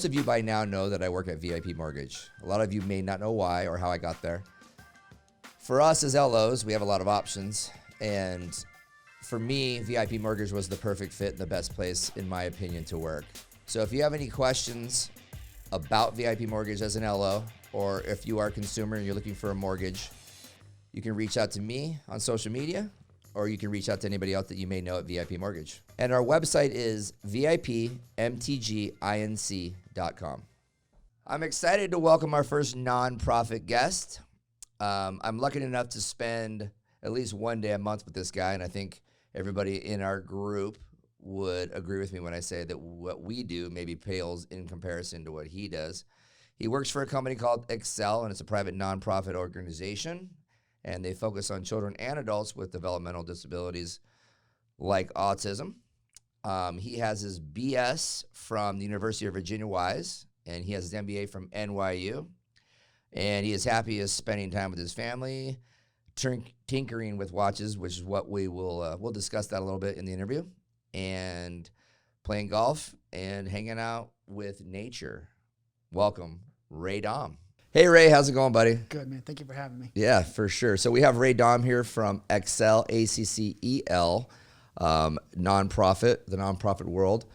most of you by now know that I work at VIP Mortgage. A lot of you may not know why or how I got there. For us as LOs, we have a lot of options. And for me, VIP Mortgage was the perfect fit and the best place, in my opinion, to work. So if you have any questions about VIP Mortgage as an LO, or if you are a consumer and you're looking for a mortgage, you can reach out to me on social media, or you can reach out to anybody else that you may know at VIP Mortgage. And our website is vipmtginc.com. I'm excited to welcome our first nonprofit guest. I'm lucky enough to spend at least one day a month with this guy, and I think everybody in our group would agree with me when I say that what we do maybe pales in comparison to what he does. He works for a company called ACCEL, and it's a private nonprofit organization, and they focus on children and adults with developmental disabilities like autism. He has his BS from the University of Virginia Wise, and he has his MBA from NYU, and he is happy as spending time with his family, tinkering with watches, which is what we'll discuss that a little bit in the interview, and playing golf and hanging out with nature. Welcome, Ray Damm. Hey, Ray, how's it going, buddy? Good, man. Thank you for having me. Yeah, for sure. So we have Ray Damm here from ACCEL, ACCEL, nonprofit, the nonprofit world.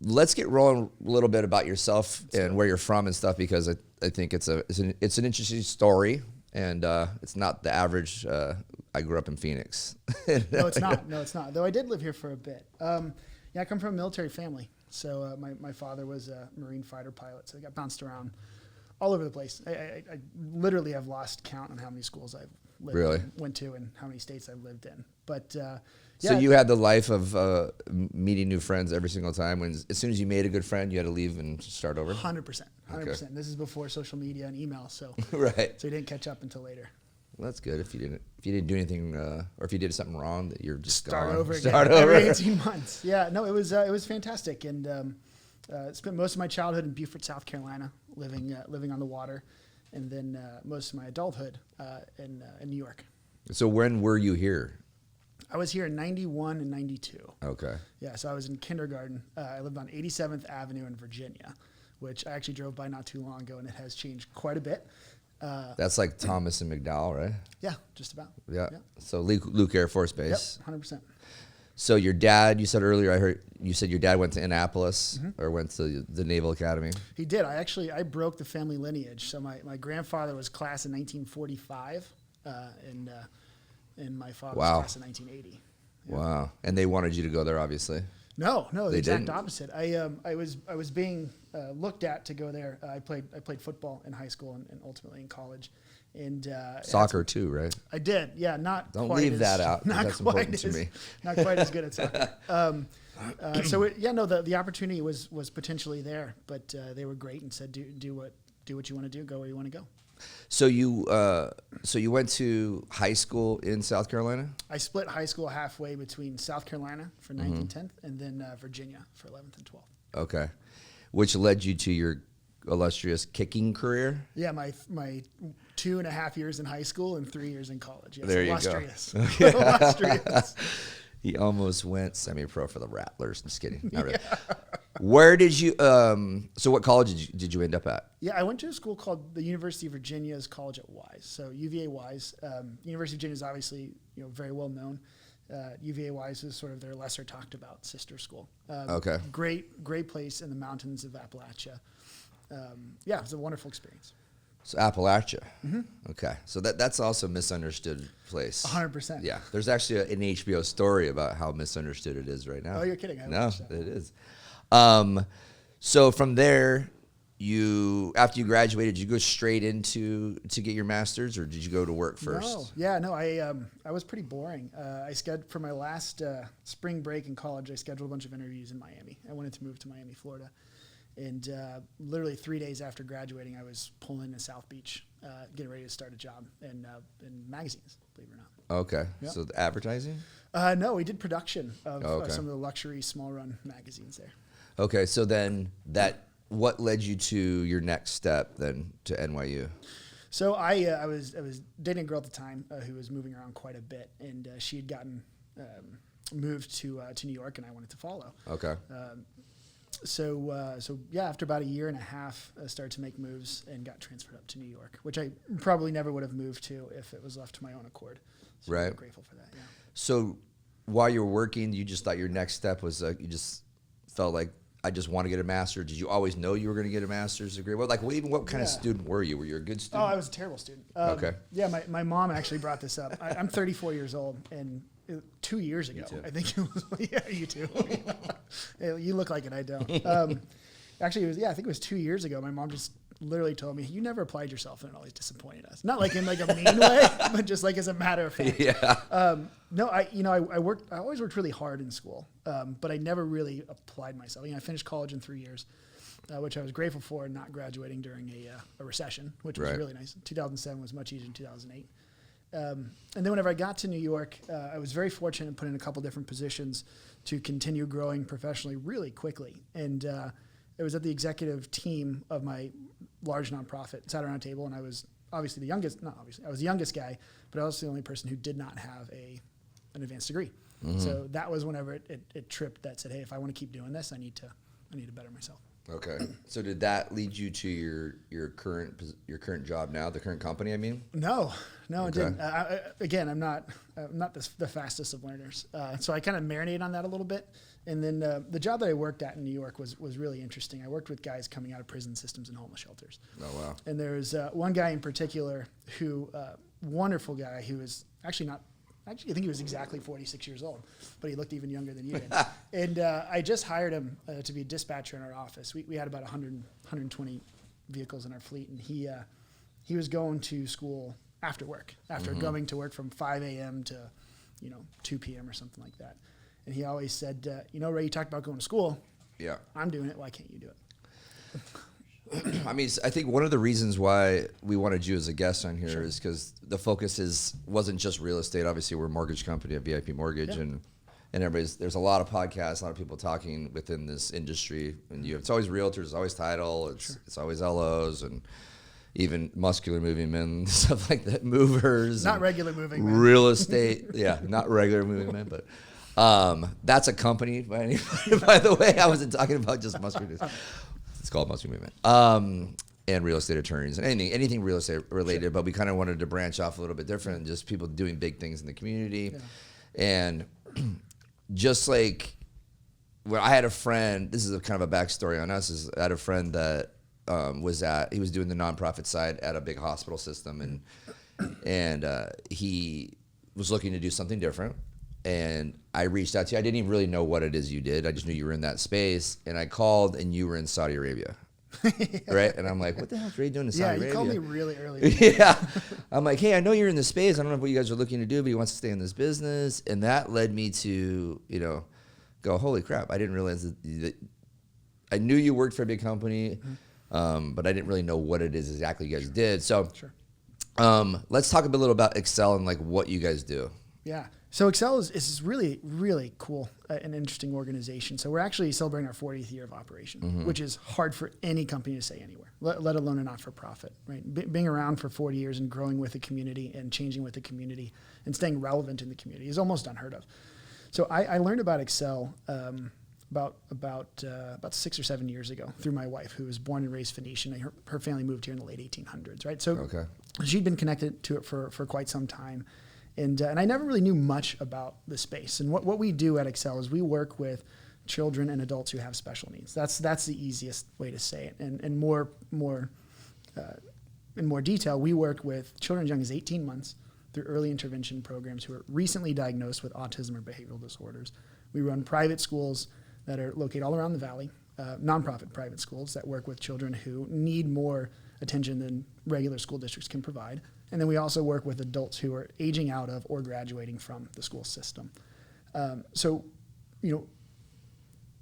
Let's get rolling a little bit about yourself and where you're from and stuff, because I think it's an interesting story, and it's not the average. I grew up in Phoenix. No, it's not. Though I did live here for a bit. I come from a military family. So my father was a Marine fighter pilot, so I got bounced around all over the place. I literally have lost count on how many schools I've went to and how many states I've lived in. But so you had the life of meeting new friends every single time. As soon as you made a good friend, you had to leave and start over. 100%. Okay. This is before social media and email, so right. So you didn't catch up until later. Well, that's good. If you didn't do anything, or if you did something wrong, that you're just start gone. over again. Start over every 18 months. Yeah, no, it was fantastic, and spent most of my childhood in Beaufort, South Carolina, living on the water, and then most of my adulthood in New York. So when were you here? I was here in 91 and 92. Okay. Yeah, so I was in kindergarten. I lived on 87th Avenue in Virginia, which I actually drove by not too long ago, and it has changed quite a bit. That's like Thomas and McDowell, right? Yeah, just about. Yeah. So Luke Air Force Base. Yep, 100%. So your dad, you said earlier, I heard you said your dad went to Annapolis or went to the Naval Academy. He did. I broke the family lineage. So my grandfather was class in 1945, and my father was class in 1980. Yeah. Wow. And they wanted you to go there, obviously. No, the exact didn't. opposite. I was being looked at to go there. I played football in high school and ultimately in college, and soccer too, right? I did. Yeah, not. Don't quite leave that out. Not That's quite important to me. Not quite as good at soccer. The opportunity was potentially there, but they were great and said, do what you want to do, go where you want to go. So you went to high school in South Carolina? I split high school halfway between South Carolina for 9th and 10th, and then Virginia for 11th and 12th. Okay. Which led you to your illustrious kicking career? Yeah, my 2.5 years in high school and 3 years in college. Yes, there you illustrious. go. Illustrious. He almost went semi-pro for the Rattlers. Just kidding. Not really. Where did you? So what college did you end up at? Yeah, I went to a school called the University of Virginia's College at Wise. So UVA Wise. University of Virginia is obviously very well known. UVA Wise is sort of their lesser talked about sister school. Okay. Great place in the mountains of Appalachia. It was a wonderful experience. So Appalachia. Okay. So that's also a misunderstood place. 100%. Yeah. There's actually an HBO story about how misunderstood it is right now. Oh, you're kidding. No, it is. So from there, after you graduated, did you go straight to get your master's, or did you go to work first? No. I was pretty boring. For my last spring break in college, I scheduled a bunch of interviews in Miami. I wanted to move to Miami, Florida. And literally 3 days after graduating, I was pulling into South Beach, getting ready to start a job in magazines, believe it or not. Okay. Yep. So the advertising? No, we did production of some of the luxury small run magazines there. Okay. So then what led you to your next step then to NYU? So I was dating a girl at the time who was moving around quite a bit, and she had gotten moved to New York, and I wanted to follow. Okay. After about a year and a half, I started to make moves and got transferred up to New York, which I probably never would have moved to if it was left to my own accord. So Right. I'm grateful for that. Yeah. So while you were working, you just thought your next step was you just felt like, I just want to get a master's. Did you always know you were going to get a master's degree? What kind of student were you? Were you a good student? Oh, I was a terrible student. Okay. Yeah, my mom actually brought this up. I'm 34 years old, and 2 years ago, too. I think it was, yeah, you too. You look like it, I don't. Actually, I think it was 2 years ago, my mom just literally told me, you never applied yourself and it always disappointed us. Not like in like a mean way, but just like as a matter of fact. Yeah. No, I always worked really hard in school, but I never really applied myself. I finished college in 3 years, which I was grateful for, not graduating during a recession, which was really nice. 2007 was much easier than 2008. And then whenever I got to New York, I was very fortunate and put in a couple different positions to continue growing professionally really quickly. And it was at the executive team of my large nonprofit, sat around a table, and I was obviously the youngest, I was the youngest guy, but I was the only person who did not have an advanced degree. Mm-hmm. So that was whenever it tripped that said, hey, if I want to keep doing this, I need to better myself. Okay. So did that lead you to your current job now, the current company, I mean? No, it didn't. Again, I'm not the fastest of learners. So I kind of marinated on that a little bit. And then the job that I worked at in New York was really interesting. I worked with guys coming out of prison systems and homeless shelters. Oh, wow. And there was one guy in particular who, wonderful guy, who was actually, I think he was exactly 46 years old, but he looked even younger than you did. And I just hired him to be a dispatcher in our office. We had about 120 vehicles in our fleet, and he was going to school after work, after Mm-hmm. going to work from 5 a.m. to 2 p.m. or something like that. And he always said, Ray, you talked about going to school. Yeah. I'm doing it. Why can't you do it? I mean, I think one of the reasons why we wanted you as a guest on here is because the focus wasn't just real estate. Obviously, we're a mortgage company, a VIP Mortgage, and there's a lot of podcasts, a lot of people talking within this industry. And it's always realtors, it's always title, it's always LOs, and even muscular moving men, stuff like that, movers. Not regular moving men. Real estate, yeah, not regular moving men, but that's a company, by the way. I wasn't talking about just muscular. It's called muscular movement. And real estate attorneys and anything real estate related, but we kind of wanted to branch off a little bit different, just people doing big things in the community. Yeah. And just like when I had a friend, this is a kind of a backstory on us, I had a friend that he was doing the nonprofit side at a big hospital system, and he was looking to do something different. And I reached out to you. I didn't even really know what it is you did. I just knew you were in that space. And I called, and you were in Saudi Arabia, right? And I'm like, what the hell is Ray doing in Saudi Arabia? Yeah, you called me really early. Yeah. I'm like, hey, I know you're in this space. I don't know what you guys are looking to do, but he wants to stay in this business. And that led me to, go, holy crap. I didn't realize that I knew you worked for a big company, but I didn't really know what it is exactly you guys did. So let's talk a little about ACCEL and like what you guys do. Yeah. So ACCEL is really, really cool and interesting organization. So we're actually celebrating our 40th year of operation, which is hard for any company to say anywhere, let alone a not-for-profit, right? Being around for 40 years and growing with the community and changing with the community and staying relevant in the community is almost unheard of. So I learned about ACCEL about 6 or 7 years ago through my wife, who was born and raised Phoenician. Her family moved here in the late 1800s, right? So she'd been connected to it for quite some time. And I never really knew much about the space. And what we do at ACCEL is we work with children and adults who have special needs. That's the easiest way to say it. And in more detail, we work with children as young as 18 months through early intervention programs who are recently diagnosed with autism or behavioral disorders. We run private schools that are located all around the valley, nonprofit private schools that work with children who need more attention than regular school districts can provide. And then we also work with adults who are aging out of or graduating from the school system. So,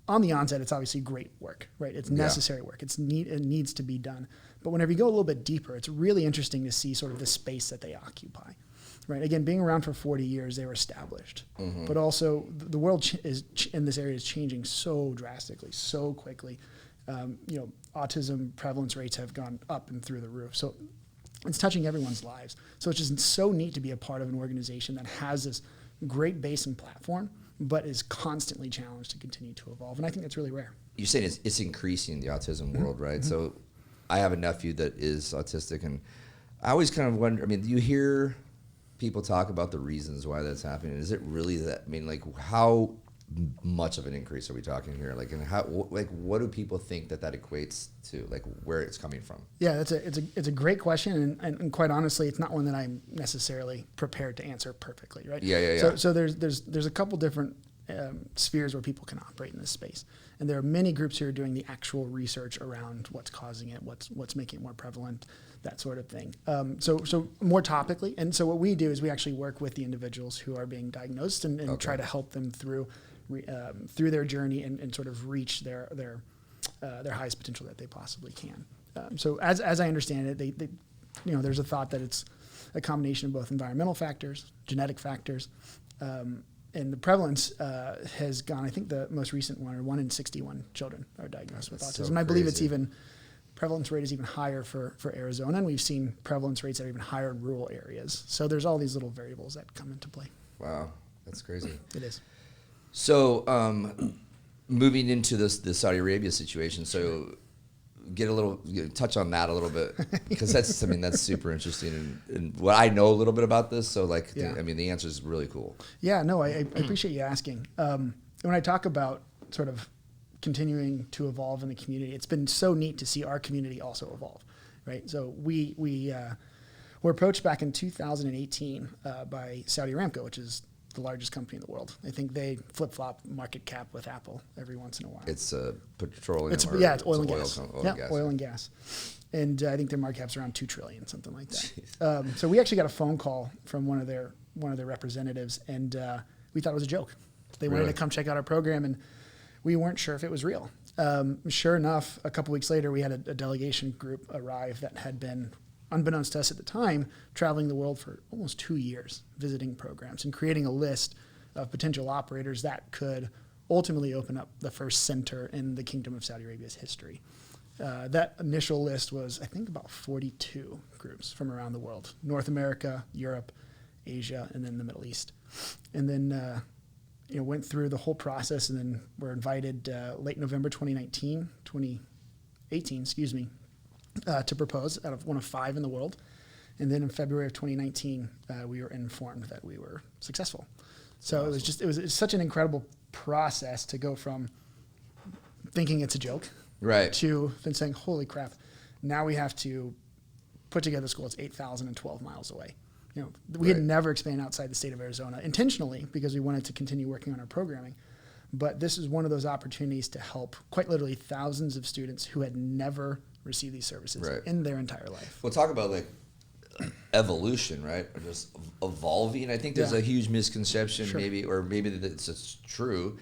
on the onset, it's obviously great work, right? It's necessary work. It needs to be done. But whenever you go a little bit deeper, it's really interesting to see sort of the space that they occupy, right? Again, being around for 40 years, they were established. But also, the world in this area is changing so drastically, so quickly. Autism prevalence rates have gone up and through the roof. So it's touching everyone's lives. So it's just so neat to be a part of an organization that has this great base and platform, but is constantly challenged to continue to evolve. And I think that's really rare. you're saying it's increasing in the autism world, right? So I have a nephew that is autistic, and I always kind of wonder, I mean, do you hear people talk about the reasons why that's happening? Is it really that, I mean, like, how much of an increase are we talking here? Like, and how, like, what do people think that equates to, like, where it's coming from? Yeah, it's a great question, and quite honestly, it's not one that I'm necessarily prepared to answer perfectly, right? Yeah. So there's a couple different spheres where people can operate in this space, and there are many groups who are doing the actual research around what's causing it, what's making it more prevalent, that sort of thing. So more topically, and so what we do is we actually work with the individuals who are being diagnosed and try to help them through their journey and sort of reach their highest potential that they possibly can. So as I understand it, they there's a thought that it's a combination of both environmental factors, genetic factors, and the prevalence has gone. I think the most recent one in 61 children are diagnosed with autism. So I believe it's even prevalence rate is even higher for Arizona, and we've seen prevalence rates that are even higher in rural areas. So there's all these little variables that come into play. Wow, that's crazy. It is. So moving into the Saudi Arabia situation, so get a little touch on that a little bit, because that's super interesting and what I know a little bit about this. So the answer is really cool. Yeah, no, I appreciate you asking. When I talk about sort of continuing to evolve in the community, it's been so neat to see our community also evolve, right? So we were approached back in 2018 by Saudi Aramco, which is the largest company in the world. I think they flip-flop market cap with Apple every once in a while. It's petroleum. It's oil and gas. Oil and gas. And I think their market cap's around $2 trillion, something like that. So we actually got a phone call from one of their representatives, and we thought it was a joke. They wanted to come check out our program, and we weren't sure if it was real. Sure enough, a couple weeks later, we had a delegation group arrive that had been, unbeknownst to us at the time, traveling the world for almost 2 years, visiting programs and creating a list of potential operators that could ultimately open up the first center in the Kingdom of Saudi Arabia's history. That initial list was, I think, about 42 groups from around the world: North America, Europe, Asia, and then the Middle East. And then went through the whole process, and then were invited late November 2018, to propose out of one of 5 in the world. And then in February of 2019, we were informed that we were successful. So awesome. It was such an incredible process to go from thinking it's a joke, right, to then saying, holy crap, now we have to put together a school that's 8,012 miles away. We had never expanded outside the state of Arizona intentionally because we wanted to continue working on our programming. But this is one of those opportunities to help quite literally thousands of students who had never received these services in their entire life. We'll talk about evolution, right? Or just evolving. I think there's a huge misconception, maybe that it's true,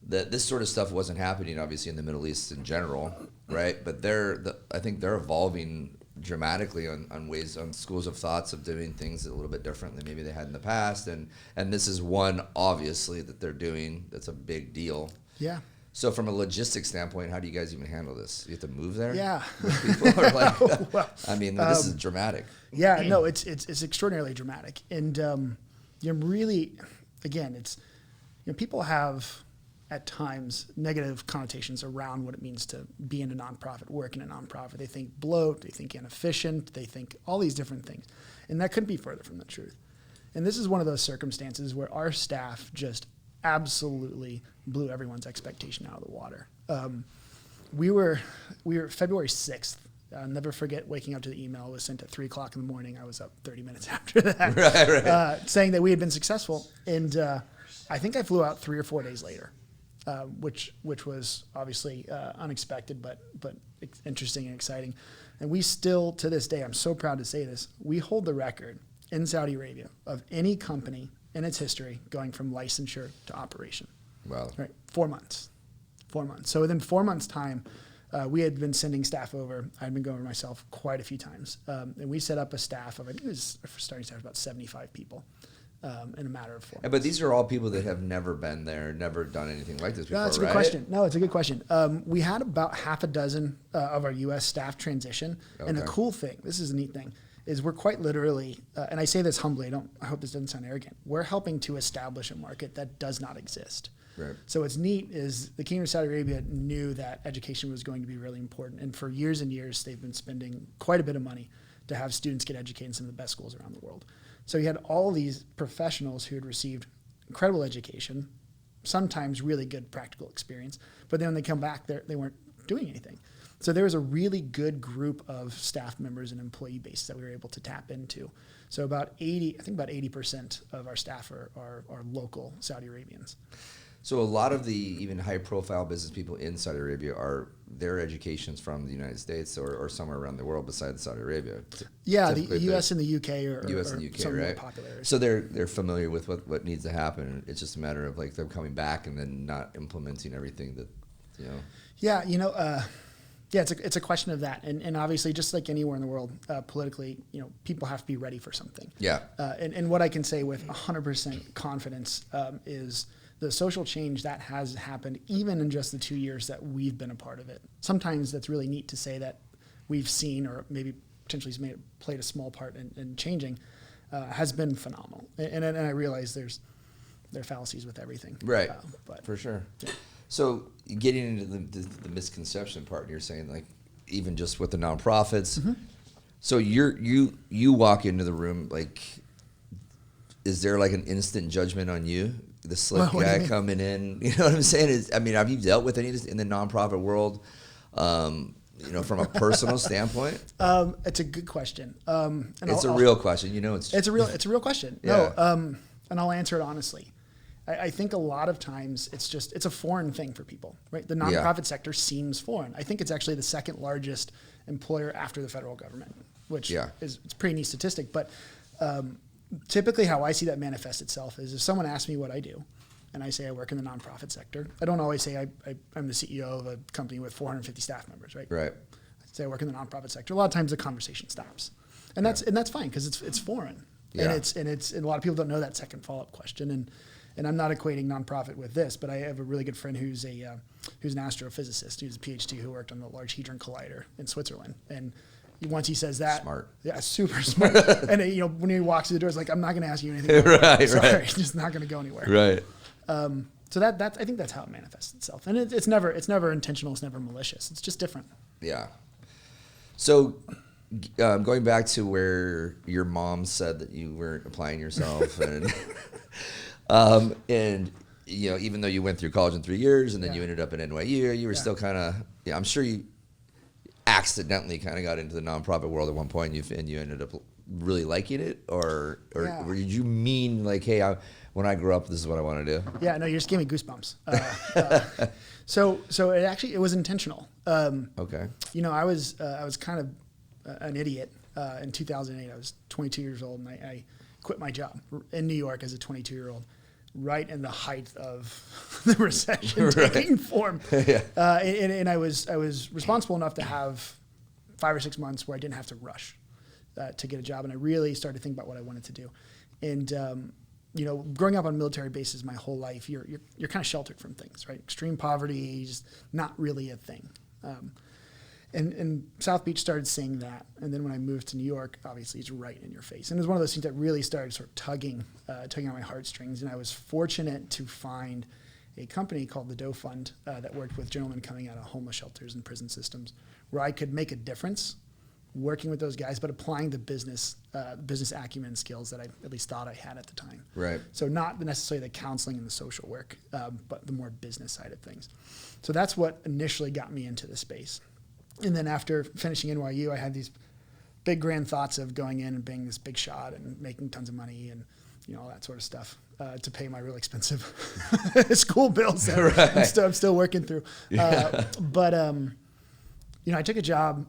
that this sort of stuff wasn't happening obviously in the Middle East in general, right? But I think they're evolving dramatically on schools of thoughts of doing things a little bit different than maybe they had in the past, and this is one obviously that they're doing that's a big deal. Yeah. So from a logistics standpoint, how do you guys even handle this? You have to move there? Yeah. With people? Or this is dramatic. Yeah, no, it's extraordinarily dramatic. And really, again, it's people have at times negative connotations around what it means to be in a nonprofit, work in a nonprofit. They think bloat, they think inefficient, they think all these different things. And that couldn't be further from the truth. And this is one of those circumstances where our staff just absolutely blew everyone's expectation out of the water. We were February 6th. I'll never forget waking up to the email. It was sent at 3:00 in the morning. I was up 30 minutes after that, right. Saying that we had been successful. And I think I flew out 3 or 4 days later, which was obviously unexpected, but interesting and exciting. And we still, to this day, I'm so proud to say this, we hold the record in Saudi Arabia of any company in its history going from licensure to operation. Wow. Right, 4 months. 4 months. So within 4 months' time, we had been sending staff over. I'd been going myself quite a few times. And we set up a staff of, I think it was starting staff of about 75 people in a matter of 4 months. But these are all people that have never been there, never done anything like this before, No, it's a good question. No, it's a good question. We had about half a dozen of our U.S. staff transition. Okay. And the cool thing, this is a neat thing, is we're quite literally, and I say this humbly, I hope this doesn't sound arrogant, we're helping to establish a market that does not exist. Right. So what's neat is the Kingdom of Saudi Arabia knew that education was going to be really important. And for years and years, they've been spending quite a bit of money to have students get educated in some of the best schools around the world. So you had all these professionals who had received incredible education, sometimes really good practical experience, but then when they come back, they weren't doing anything. So there was a really good group of staff members and employee base that we were able to tap into. So about 80% of our staff are local Saudi Arabians. So a lot of the even high-profile business people in Saudi Arabia are their education's from the United States or somewhere around the world besides Saudi Arabia. Yeah, the U.S. and the U.K. are U.S. and U.K. some right? more popular. So they're familiar with what needs to happen. It's just a matter of like them coming back and then not implementing everything that, you know. Yeah, yeah, it's a question of that, and obviously, just like anywhere in the world, politically, people have to be ready for something. Yeah. And what I can say with 100% confidence is the social change that has happened, even in just the 2 years that we've been a part of it. Sometimes that's really neat to say that we've seen, or maybe potentially has played a small part in changing, has been phenomenal. And I realize there are fallacies with everything. Right. But for sure. Yeah. So getting into the misconception part, you're saying like even just with the nonprofits. Mm-hmm. So you walk into the room, like, is there like an instant judgment on you? The slick guy coming in, you know what I'm saying? Have you dealt with any of this in the nonprofit world? From a personal standpoint? It's a good question. It's a real question. It's a real question. Yeah. No, and I'll answer it honestly. I think a lot of times it's a foreign thing for people, right? The nonprofit sector seems foreign. I think it's actually the second largest employer after the federal government, which is it's a pretty neat statistic. But typically how I see that manifest itself is if someone asks me what I do, and I say I work in the nonprofit sector, I don't always say I'm the CEO of a company with 450 staff members, right? Right. I say I work in the nonprofit sector. A lot of times the conversation stops, and that's fine because it's foreign, and it's a lot of people don't know that second follow-up question, and I'm not equating nonprofit with this, but I have a really good friend who's an astrophysicist, who's a PhD who worked on the Large Hadron Collider in Switzerland, and once he says that, smart, super smart, and when he walks through the door, it's like I'm not going to ask you anything. Right. It's just not going to go anywhere. Right. So that I think that's how it manifests itself, and it's never intentional. It's never malicious. It's just different. Yeah. So going back to where your mom said that you weren't applying yourself, and even though you went through college in 3 years and then you ended up at NYU, you were still kind of I'm sure you accidentally kind of got into the nonprofit world at one point, and you ended up really liking it, or did you mean like, hey, when I grow up, this is what I want to do? Yeah, no, you just gave me goosebumps. So it was intentional. Okay. I was kind of an idiot in 2008. I was 22 years old, and I quit my job in New York as a 22-year-old, right in the height of the recession taking form. And I was responsible enough to have 5 or 6 months where I didn't have to rush to get a job, and I really started to think about what I wanted to do. And growing up on military bases my whole life, you're kind of sheltered from things, right? Extreme poverty, just not really a thing. And South Beach started seeing that, and then when I moved to New York, obviously it's right in your face. And it was one of those things that really started sort of tugging on my heartstrings. And I was fortunate to find a company called the Doe Fund that worked with gentlemen coming out of homeless shelters and prison systems, where I could make a difference working with those guys, but applying the business acumen skills that I at least thought I had at the time. Right. So not necessarily the counseling and the social work, but the more business side of things. So that's what initially got me into the space. And then after finishing NYU, I had these big grand thoughts of going in and being this big shot and making tons of money and all that sort of stuff to pay my real expensive school bills that I'm still working through. But I took a job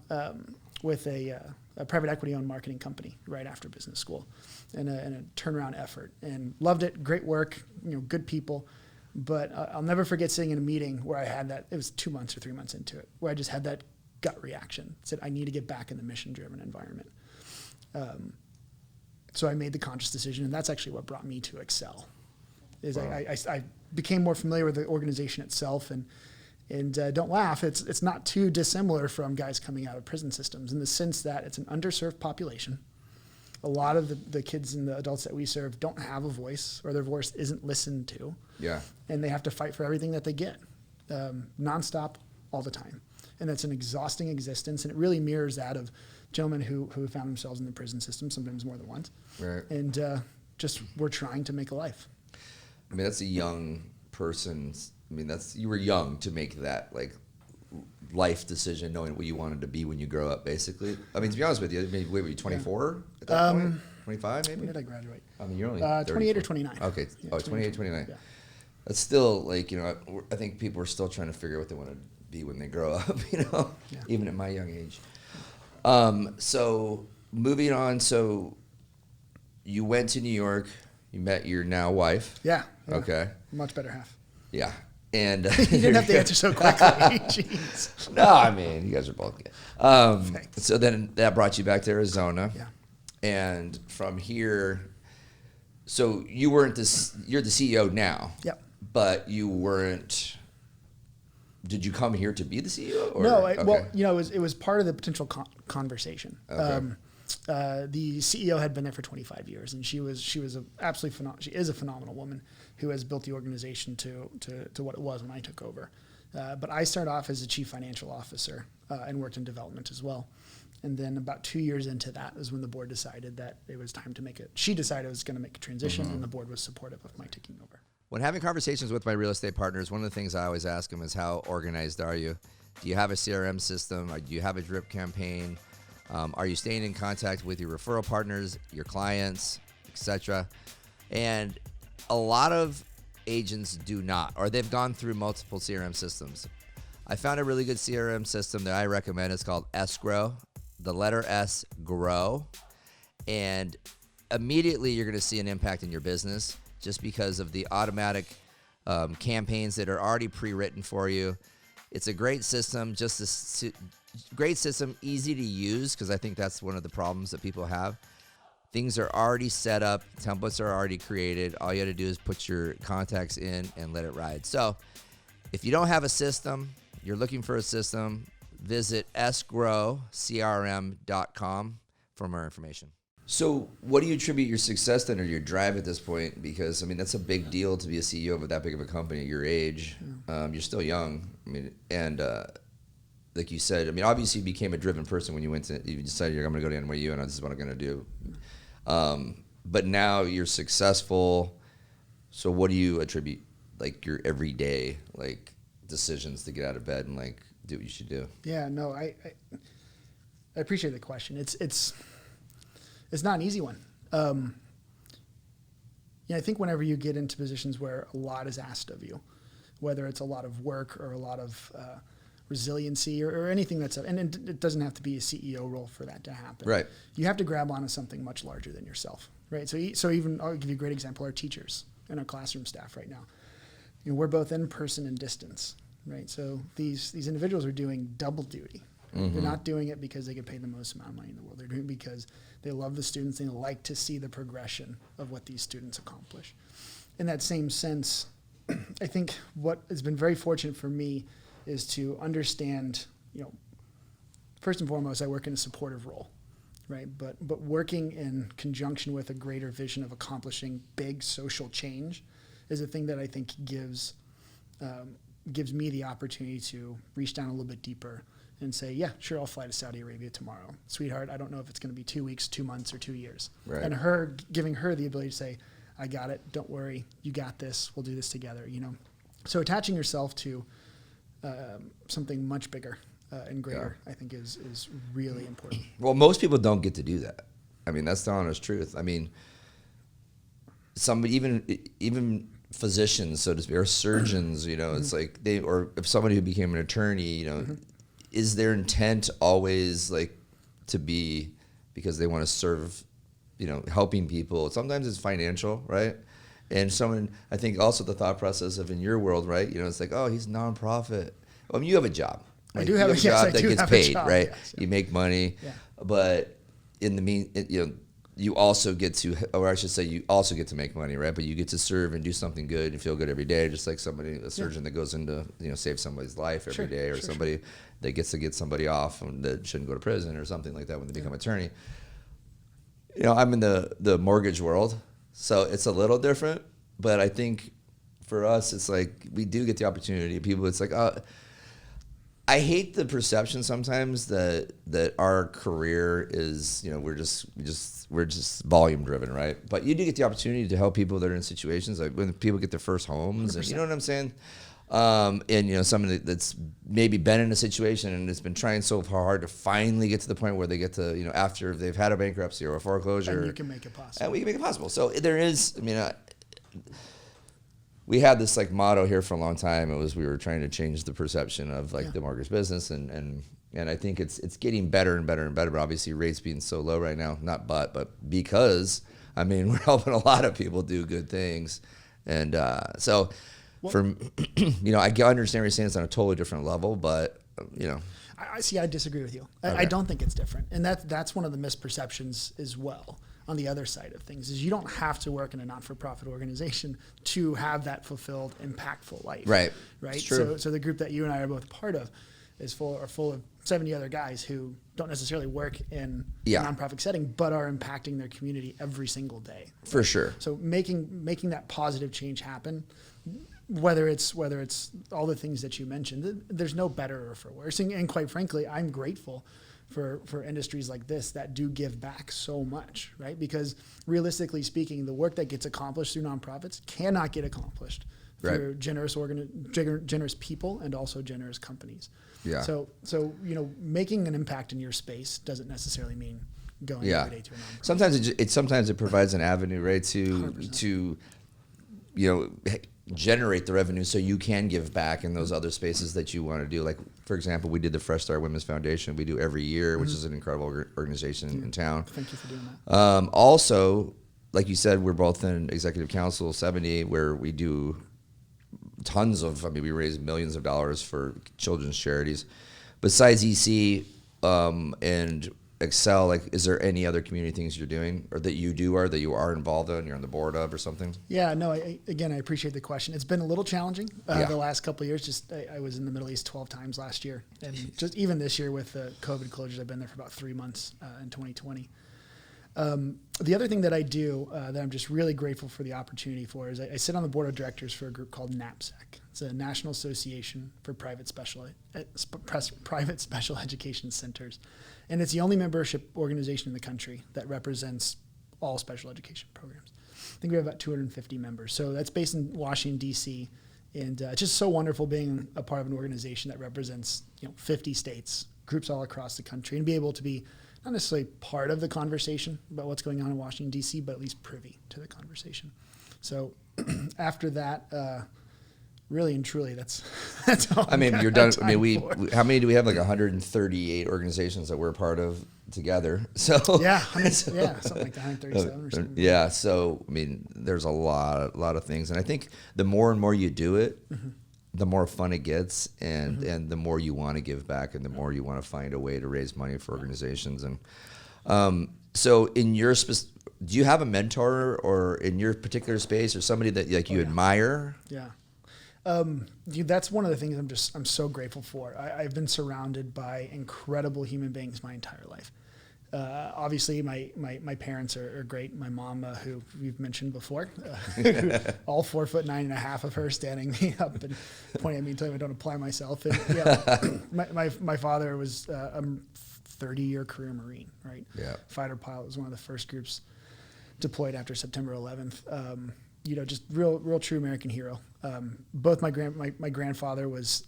with a private equity-owned marketing company right after business school, in a turnaround effort, and loved it. Great work, good people. But I'll never forget sitting in a meeting where I had that. It was 2 months or 3 months into it, where I just had that gut reaction. Said I need to get back in the mission-driven environment. So I made the conscious decision, and that's actually what brought me to ACCEL. I became more familiar with the organization itself, and don't laugh, it's not too dissimilar from guys coming out of prison systems in the sense that it's an underserved population. A lot of the kids and the adults that we serve don't have a voice, or their voice isn't listened to. Yeah. And they have to fight for everything that they get, nonstop, all the time. And that's an exhausting existence. And it really mirrors that of gentlemen who found themselves in the prison system, sometimes more than once. Right. And just we're trying to make a life. I mean, that's a young person's. I mean, you were young to make that like life decision, knowing what you wanted to be when you grow up. Basically, I mean, to be honest with you, maybe were you 24 at that point? 25 maybe. When did I graduate? I mean, you're only 28 or 29. Okay. Yeah, 28, 29. Yeah. That's still like, I think people are still trying to figure out what they want to be when they grow up. Even at my young age. So moving on. So you went to New York. You met your now wife. Yeah. Okay. Much better half. Yeah. And you didn't have to answer so quickly. Jeez. No, I mean, you guys are both good. So then that brought you back to Arizona. Yeah. And from here, so you're the CEO now. Yep. But you weren't. Did you come here to be the CEO? Or? No. Okay. Well, it was part of the potential conversation. Okay. The CEO had been there for 25 years, and she was a absolutely phenomenal. She is a phenomenal woman who has built the organization to what it was when I took over. But I started off as a chief financial officer and worked in development as well. And then about 2 years into that is when the board decided that it was time to make it. She decided it was going to make a transition, and the board was supportive of my taking over. When having conversations with my real estate partners, one of the things I always ask them is, how organized are you? Do you have a CRM system? Or do you have a drip campaign? Are you staying in contact with your referral partners, your clients, etc.? And a lot of agents do not, or they've gone through multiple CRM systems. I found a really good CRM system that I recommend. It's called Escrow, the letter S, grow. And immediately you're going to see an impact in your business just because of the automatic campaigns that are already pre-written for you. It's a great system, great system, easy to use, because I think that's one of the problems that people have. Things are already set up, templates are already created. All you got to do is put your contacts in and let it ride. So if you don't have a system, you're looking for a system, visit sgrowcrm.com for more information. So what do you attribute your success then, or your drive at this point? Because, I mean, that's a big deal to be a CEO of that big of a company at your age. You're still young. I mean, and like you said, I mean, obviously you became a driven person when you decided I'm going to go to NYU and this is what I'm going to do. But now you're successful. So what do you attribute, like, your everyday, like, decisions to get out of bed and, like, do what you should do? Yeah, no, I appreciate the question. It's not an easy one. I think whenever you get into positions where a lot is asked of you, whether it's a lot of work or a lot of resiliency or anything and it doesn't have to be a CEO role for that to happen. Right. You have to grab onto something much larger than yourself, right? So even, I'll give you a great example, our teachers and our classroom staff right now. We're both in person and distance, right? So these individuals are doing double duty. Mm-hmm. They're not doing it because they get paid the most amount of money in the world. They're doing it because they love the students and they like to see the progression of what these students accomplish. In that same sense, I think what has been very fortunate for me is to understand, first and foremost, I work in a supportive role, right? But working in conjunction with a greater vision of accomplishing big social change is a thing that I think gives me the opportunity to reach down a little bit deeper and say, yeah, sure, I'll fly to Saudi Arabia tomorrow. Sweetheart, I don't know if it's going to be 2 weeks, 2 months, or 2 years. Right. And giving her the ability to say, I got it, don't worry, you got this, we'll do this together, So attaching yourself to something much bigger and greater, I think is really important. Well, most people don't get to do that. I mean, that's the honest truth. I mean, even physicians, so to speak, or surgeons, it's like or if somebody who became an attorney, is their intent always like to be because they want to serve, helping people? Sometimes it's financial, right? And I think also the thought process of in your world, right? It's like, oh, he's nonprofit. I mean, you have a job. Like, I do have a job that gets paid, right? Yes, You make money, but in the you also get to, or I should say, you also get to make money, right? But you get to serve and do something good and feel good every day, just like a surgeon that goes into, save somebody's life every day, or somebody that gets to get somebody off and that shouldn't go to prison or something like that when they become attorney. You know, I'm in the mortgage world, so it's a little different. But I think for us, it's like we do get the opportunity. People, it's like, I hate the perception sometimes that our career is, you know, we're just volume driven, right? But you do get the opportunity to help people that are in situations like when people get their first homes, 100%. And you know what I'm saying? And you know, somebody that's maybe been in a situation and has been trying so hard to finally get to the point where they get to, you know, after they've had a bankruptcy or a foreclosure, and you can make it possible. And we can make it possible. So there is, I mean, we had this like motto here for a long time. It was we were trying to change the perception of like the mortgage business, and I think it's getting better and better and better. But obviously, rates being so low right now, but because I mean we're helping a lot of people do good things, and so. Well, for you know, I understand what you're saying. It's on a totally different level, but you know, I see. I disagree with you. Okay. I don't think it's different, and that's one of the misperceptions as well. On the other side of things, is you don't have to work in a not-for-profit organization to have that fulfilled, impactful life. Right. Right. It's true. So the group that you and I are both part of is full of 70 other guys who don't necessarily work in a nonprofit setting, but are impacting their community every single day. For right? sure. So making that positive change happen. Whether it's all the things that you mentioned, there's no better or for worse. And quite frankly, I'm grateful for industries like this that do give back so much, right? Because realistically speaking, the work that gets accomplished through nonprofits cannot get accomplished through generous people and also generous companies. Yeah. So you know, making an impact in your space doesn't necessarily mean going every day to a nonprofit. Sometimes it provides an avenue, right, to 100%. to you know, generate the revenue so you can give back in those other spaces that you want to do. Like, for example, we did the Fresh Start Women's Foundation. We do every year, which is an incredible organization in town. Thank you for doing that. Also, like you said, we're both in Executive Council 70, where we do tons of, I mean, we raise millions of dollars for children's charities. Besides EC and ACCEL, like, is there any other community things you're doing or that you are involved in, you're on the board of or something? Yeah, no, I appreciate the question. It's been a little challenging the last couple of years. Just I was in the Middle East 12 times last year. And just even this year with the COVID closures, I've been there for about 3 months in 2020. The other thing that I do that I'm just really grateful for the opportunity for is I sit on the board of directors for a group called NAPSEC. It's a National Association for Private Special Education Centers. And it's the only membership organization in the country that represents all special education programs. I think we have about 250 members. So that's based in Washington, D.C. And it's just so wonderful being a part of an organization that represents 50 states, groups all across the country, and be able to be not necessarily part of the conversation about what's going on in Washington, D.C., but at least privy to the conversation. So after that, really and truly, that's all. I mean, you're done. I mean, we how many do we have? Like 138 organizations that we're a part of together. So yeah, something like that, 137 or something. Yeah. So I mean, there's a lot of things, and I think the more and more you do it, the more fun it gets, and the more you want to give back, and the more you want to find a way to raise money for organizations. And so, in your do you have a mentor, or in your particular space, or somebody that you admire? Yeah. That's one of the things I'm so grateful for. I've been surrounded by incredible human beings my entire life. Obviously, my parents are great. My mom, who we've mentioned before, all 4'9.5" of her standing me up and pointing at me and telling me I don't apply myself. And my father was a 30-year career Marine, right? Yeah. Fighter pilot, was one of the first groups deployed after September 11th. Just real true American hero. Both my grandfather was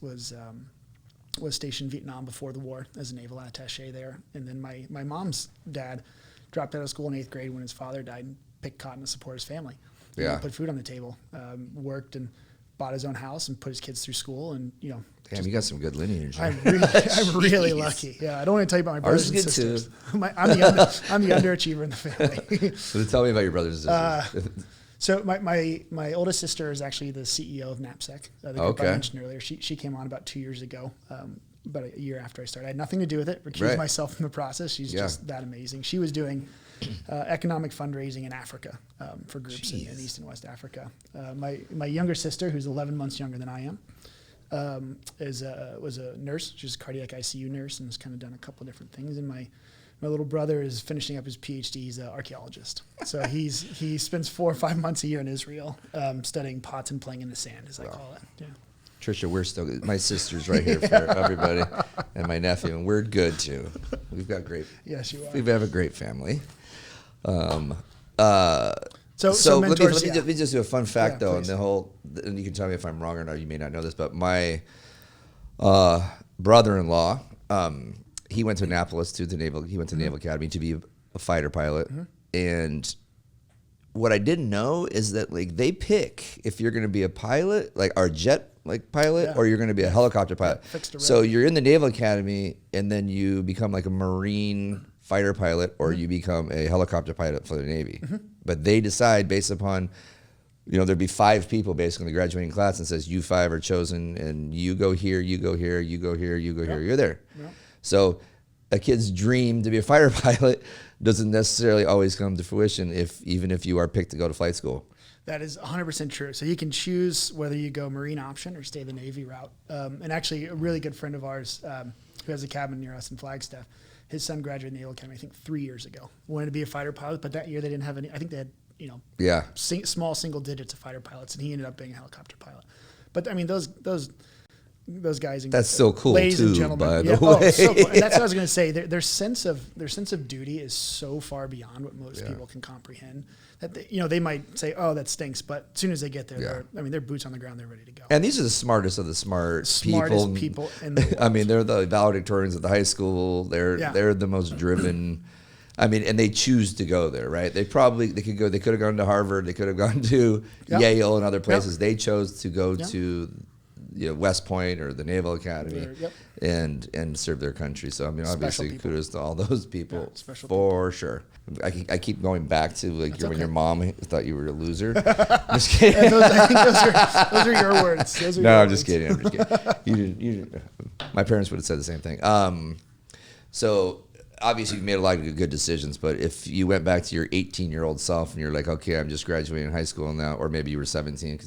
stationed in Vietnam before the war as a naval attaché there, and then my mom's dad dropped out of school in 8th grade when his father died and picked cotton to support his family. Yeah, put food on the table, worked and bought his own house and put his kids through school, and Damn, you got some good lineage. I'm really lucky. Yeah, I don't want to tell you about my brothers and sisters. Too. I'm the underachiever in the family. So tell me about your brothers and sisters. So my oldest sister is actually the CEO of NAPSEC, the group I mentioned earlier. She came on about 2 years ago, about a year after I started. I had nothing to do with it, recused myself from the process. She's just that amazing. She was doing economic fundraising in Africa for groups in East and West Africa. My younger sister, who's 11 months younger than I am, was a nurse. She was a cardiac ICU nurse and has kind of done a couple of different things. And my little brother is finishing up his PhD. He's an archaeologist. So he spends 4 or 5 months a year in Israel studying pots and playing in the sand, as I call it. Yeah. Trisha, we're still good. My sister's right here for everybody, and my nephew, and we're good too. We've got great. Yes, you are. We have a great family. So let mentors, me just do a fun fact though, please. and you can tell me if I'm wrong or not. You may not know this, but my brother-in-law, he went to Annapolis to the Naval. He went to the Naval Academy to be a fighter pilot, and what I didn't know is that like they pick if you're going to be a pilot, like our jet pilot, or you're going to be a helicopter pilot. So you're in the Naval Academy, and then you become like a Marine fighter pilot, or you become a helicopter pilot for the Navy. But they decide based upon, there'd be 5 people basically in the graduating class, and says you 5 are chosen, and you go here, you go here, you go here, you go here, you're there. So a kid's dream to be a fighter pilot doesn't necessarily always come to fruition even if you are picked to go to flight school. That is 100% true. So you can choose whether you go Marine option or stay the Navy route. And actually, a really good friend of ours who has a cabin near us in Flagstaff, his son graduated in the Naval Academy, I think 3 years ago. Wanted to be a fighter pilot, but that year they didn't have any. I think they had, small single digits of fighter pilots, and he ended up being a helicopter pilot. But I mean, those guys. That's so cool, ladies too, and gentlemen. by the way. So cool. And that's what I was going to say. Their sense of duty is so far beyond what most people can comprehend. That they might say, "Oh, that stinks," but as soon as they get there, they're boots on the ground. They're ready to go. And these are the smartest of the smartest people in the world. I mean, they're the valedictorians at the high school. They're the most driven. I mean, and they choose to go there, right? They could have gone to Harvard. They could have gone to Yale and other places. They chose to go to West Point or the Naval Academy and serve their country. So I mean, obviously, kudos to all those people for sure. I keep going back to when your mom thought you were a loser. Just kidding. I think those are your words. I'm just kidding. You didn't. My parents would have said the same thing. So obviously you've made a lot of good decisions, but if you went back to your 18-year-old self and you're like, okay, I'm just graduating high school now, or maybe you were 17,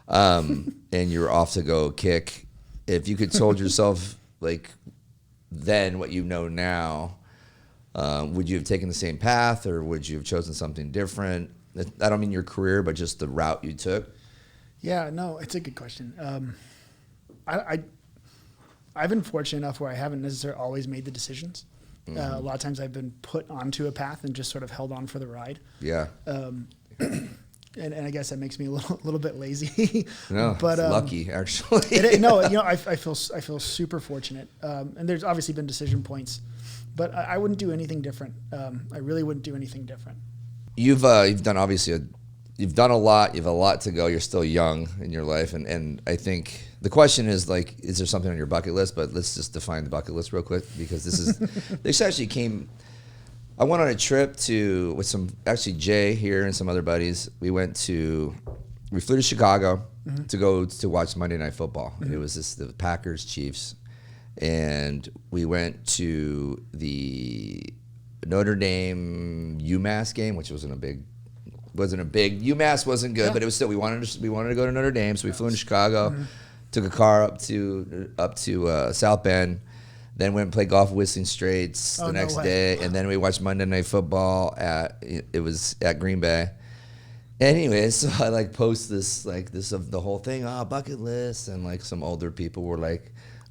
and you're off to go kick, if you could told yourself then what you know now, would you have taken the same path, or would you have chosen something different? I don't mean your career, but just the route you took. Yeah, no, it's a good question. I've been fortunate enough where I haven't necessarily always made the decisions. A lot of times I've been put onto a path and just sort of held on for the ride. Yeah. And I guess that makes me a little bit lazy. No, but it's lucky actually. I feel super fortunate. And there's obviously been decision points, but I wouldn't do anything different. I really wouldn't do anything different. You've done you've done a lot. You have a lot to go. You're still young in your life, and I think the question is is there something on your bucket list? But let's just define the bucket list real quick, because this actually came. I went on a trip with Jay here and some other buddies. We flew to Chicago to go to watch Monday Night Football. It was the Packers Chiefs, and we went to the Notre Dame UMass game, which wasn't a big UMass wasn't good, but it was still we wanted to go to Notre Dame, so we flew into Chicago, took a car up to South Bend. Then went and played golf with Whistling Straits the next day, and then we watched Monday Night Football at Green Bay. Anyways, so I post this of the whole thing, bucket list, and some older people were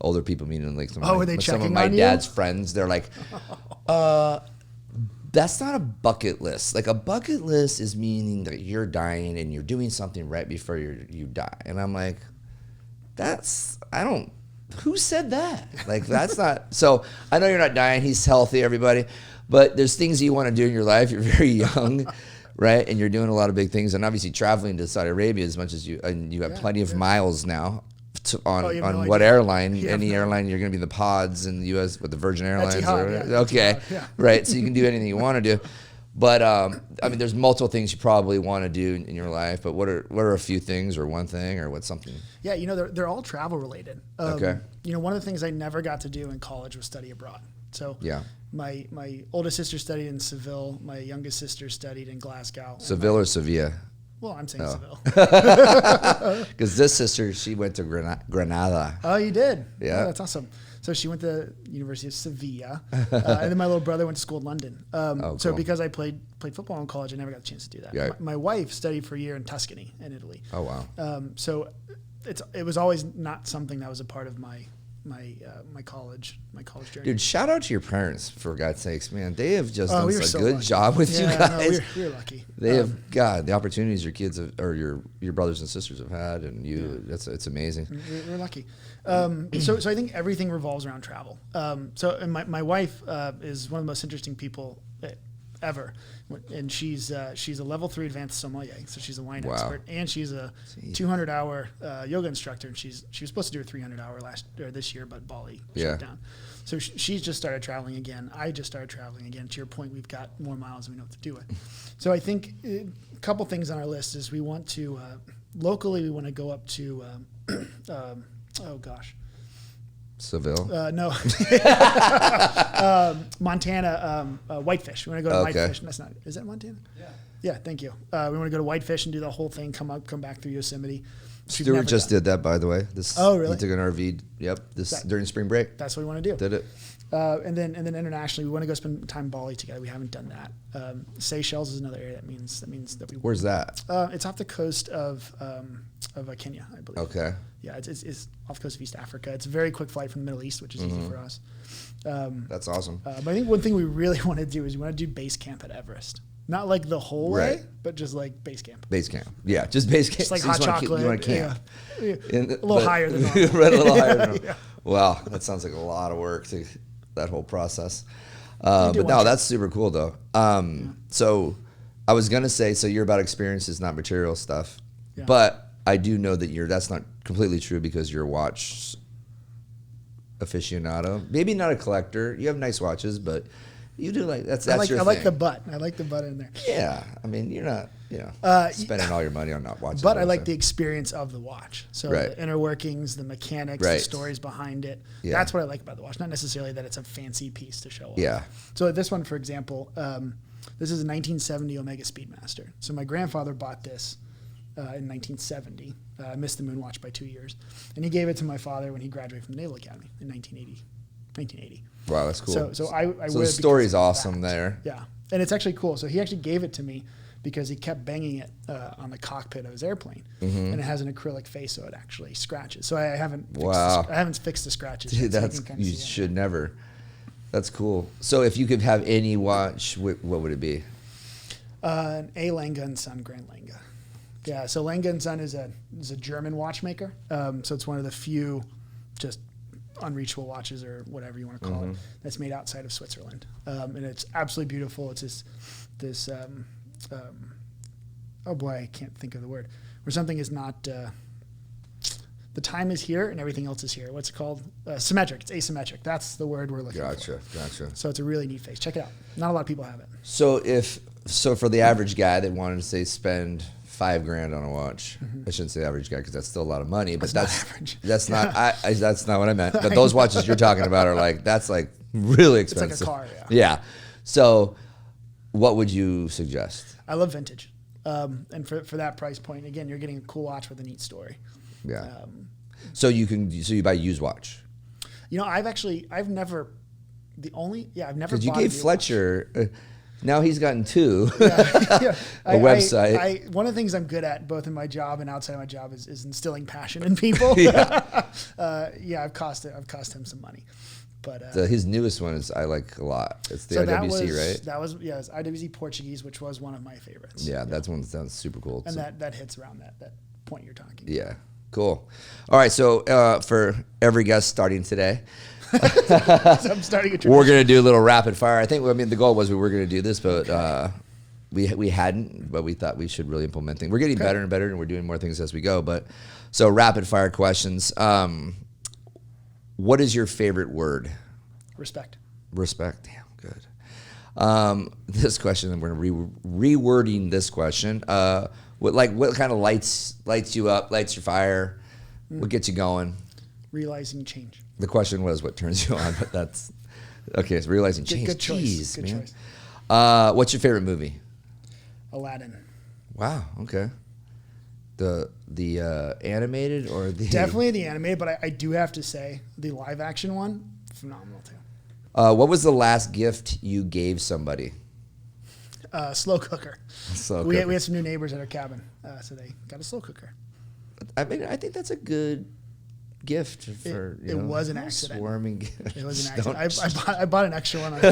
older people meaning some of my dad's friends. They're like, that's not a bucket list. A bucket list is meaning that you're dying and you're doing something right before you die. And I'm like, who said that? That's not. So I know you're not dying. He's healthy, everybody. But there's things you want to do in your life. You're very young, right? And you're doing a lot of big things. And obviously traveling to Saudi Arabia as much as you have plenty of miles now on what airline? Any airline, you're going to be in the pods in the U.S. with the Virgin Airlines. Okay, right. So you can do anything you want to do. But I mean, there's multiple things you probably want to do in your life. But what are a few things, or one thing, or what's something? Yeah, they're all travel related. Okay. One of the things I never got to do in college was study abroad. So my oldest sister studied in Seville. My youngest sister studied in Glasgow. Seville or Sevilla? Well, I'm saying Oh. Seville. Because this sister, she went to Granada. Oh, you did? Yeah. Oh, that's awesome. So she went to University of Sevilla, and then my little brother went to school in London. So cool. because I played football in college, I never got a chance to do that. Yeah. My wife studied for a year in Tuscany in Italy. Oh, wow. So it was always not something that was a part of my college journey. Dude, shout out to your parents, for God's sakes, man. They have just done we were a so good lucky. job with you Yeah, guys. no, we were lucky. They have, God, the opportunities your kids have, or your brothers and sisters have had, and you, it's amazing. We're lucky. So I think everything revolves around travel. And my wife is one of the most interesting people ever, and she's a level 3 advanced sommelier, so she's a wine Wow. expert, and she's a 200-hour yoga instructor, and she was supposed to do a 300-hour this year, but Bali shut down. So she's just started traveling again. I just started traveling again. To your point, we've got more miles than we know what to do with. So I think a couple things on our list is we want to locally we want to go up to oh gosh. Seville? No. Montana, Whitefish. We want to go to Okay. Whitefish. That's not, is that Montana? Yeah. Yeah, thank you. We want to go to Whitefish and do the whole thing, come back through Yosemite. We've never Stuart just done. did that, by the way. Oh, really? He took an RV, during spring break. That's what we want to do. Did it? And then internationally, we want to go spend time in Bali together. We haven't done that. Seychelles is another area that means that we. Where's that? It's off the coast of Kenya, I believe. Okay. Yeah, it's off the coast of East Africa. It's a very quick flight from the Middle East, which is easy for us. That's awesome. But I think one thing we really want to do is we want to do base camp at Everest. Not like the whole way, but just like base camp. Base camp. Yeah, just base camp. Just like So hot you just wanna chocolate. You want to camp. Yeah. A little higher than normal. Right, a little higher than normal. Yeah. Wow, that sounds like a lot of work to that whole process. do But one no, trip. that's super cool though. So I was gonna say, so you're about experiences, not material stuff. Yeah. But I do know that that's not completely true because you're a watch aficionado. Maybe not a collector. You have nice watches, but you do that's your thing. I like the butt. I like the butt in there. Yeah, I mean, you're not, spending all your money on not watching. But I like the experience of the watch. So Right. the inner workings, the mechanics, the Right. stories behind it. Yeah. That's what I like about the watch. Not necessarily that it's a fancy piece to show off. Yeah. So this one, for example, this is a 1970 Omega Speedmaster. So my grandfather bought this in 1970. I missed the moon watch by 2 years. And he gave it to my father when he graduated from the Naval Academy in 1980. Wow, that's cool. So I wear the it story's because of awesome that. there. Yeah, and it's actually cool. So he actually gave it to me because he kept banging it on the cockpit of his airplane, and it has an acrylic face, so it actually scratches. So I haven't fixed the scratches. Dude, yet, so you can kinda you see it. should never. That's cool. So if you could have any watch, what would it be? An A. Lange & Son Grand Lange. Yeah, so Lange & Son is a German watchmaker. So it's one of the few just unreachable watches or whatever you want to call it that's made outside of Switzerland. And it's absolutely beautiful. It's this oh boy, I can't think of the word. Where something is not, the time is here and everything else is here. What's it called? Symmetric. It's asymmetric. That's the word we're looking for. Gotcha. So it's a really neat face. Check it out. Not a lot of people have it. So for the average guy that wanted to say spend $5,000 on a watch, I shouldn't say average guy because that's still a lot of money, but that's not that's not what I meant. But those watches you're talking about are that's really expensive. It's like a car, Yeah. So what would you suggest? I love vintage. And for that price point, again, you're getting a cool watch with a neat story. Yeah. So you buy used watch. I've never Because you bought a gave new Fletcher, now he's gotten two. Yeah. A website. One of the things I'm good at, both in my job and outside my job, is instilling passion in people. Yeah. I've cost him some money, but His newest one is I like a lot. It's the so IWC, right? That was it's IWC Portuguese, which was one of my favorites. Yeah, that one sounds super cool. And So- that hits around that point you're talking. Yeah, cool. All right, so for every guest starting today, So I'm starting a tradition. we're gonna do a little rapid fire. I think the goal was we were gonna do this, but we hadn't. But we thought we should really implement things. We're getting better and better, and we're doing more things as we go. But so rapid fire questions. What is your favorite word? Respect. Respect. Damn, good. This question, and we're rewording this question. What kind of lights you up, lights your fire? What gets you going? Realizing change. The question was what turns you on, but that's okay. It's realizing change. Good choice. Jeez, Good man. choice. What's your favorite movie? Aladdin. Wow. Okay. The animated or the Definitely the animated, but I do have to say the live action one, phenomenal too. What was the last gift you gave somebody? Slow cooker. Slow We cooker. had some new neighbors at our cabin, so they got a slow cooker. I mean, I think that's a good gift for It was an accident. Swarming gift. It was an Don't- accident. I bought an extra one, and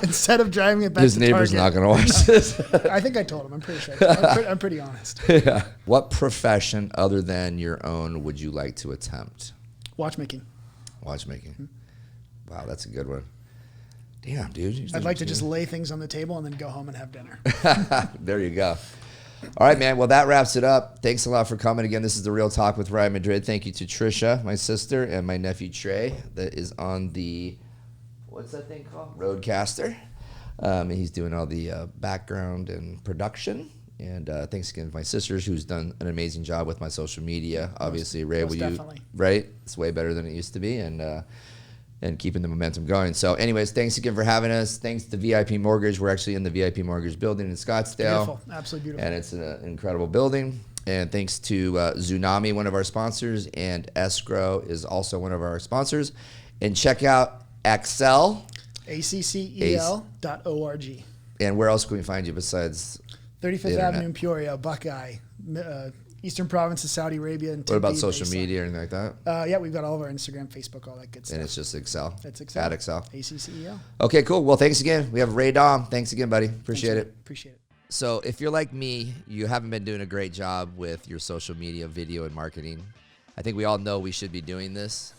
instead of driving it back His to neighbor's Target, not going to watch this. I think I told him. I'm pretty sure. I'm pretty honest. Yeah. What profession other than your own would you like to attempt? Watchmaking. Watchmaking. Wow, that's a good one. Damn, dude. I'd like to just lay things on the table and then go home and have dinner. There you go. All right, man. Well, that wraps it up. Thanks a lot for coming again. This is The Real Talk with Ryan Madrid. Thank you to Trisha, my sister, and my nephew Trey that is on the, what's that thing called? Roadcaster. And he's doing all the background and production. And thanks again to my sisters, who's done an amazing job with my social media. Obviously, Ray, most will you? definitely. Right? It's way better than it used to be. And keeping the momentum going. So anyways, thanks again for having us. Thanks to VIP Mortgage. We're actually in the VIP Mortgage building in Scottsdale. Beautiful. Absolutely beautiful. And it's an incredible building. And thanks to Tsunami, one of our sponsors, and Escrow is also one of our sponsors. And check out ACCEL. ACCEL.org. And where else can we find you besides 35th Avenue in Peoria, Buckeye, Eastern Province of Saudi Arabia. And what about Tempe, social Bayside. media or anything like that? Yeah, we've got all of our Instagram, Facebook, all that good stuff. And it's just Excel. That's Excel. At Excel. ACCEL. Okay, cool. Well, thanks again. We have Ray Damm. Thanks again, buddy. Appreciate it. Appreciate it. So if you're like me, you haven't been doing a great job with your social media, video, and marketing. I think we all know we should be doing this,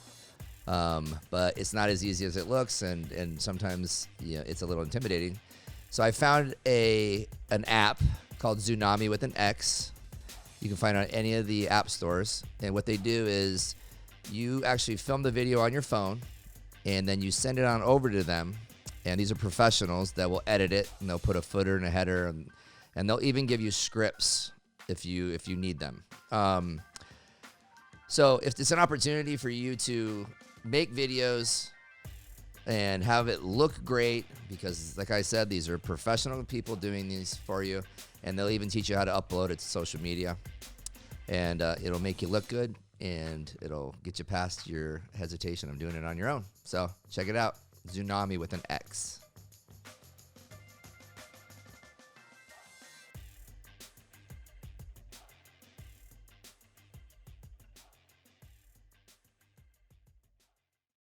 but it's not as easy as it looks, and sometimes it's a little intimidating. So I found an app called Tsunami with an X. You can find it on any of the app stores. And what they do is you actually film the video on your phone, and then you send it on over to them. And these are professionals that will edit it, and they'll put a footer and a header, and they'll even give you scripts if you need them. So if it's an opportunity for you to make videos and have it look great, because like I said, these are professional people doing these for you, and they'll even teach you how to upload it to social media, and it'll make you look good, and it'll get you past your hesitation of doing it on your own. So check it out. Tsunami with an X.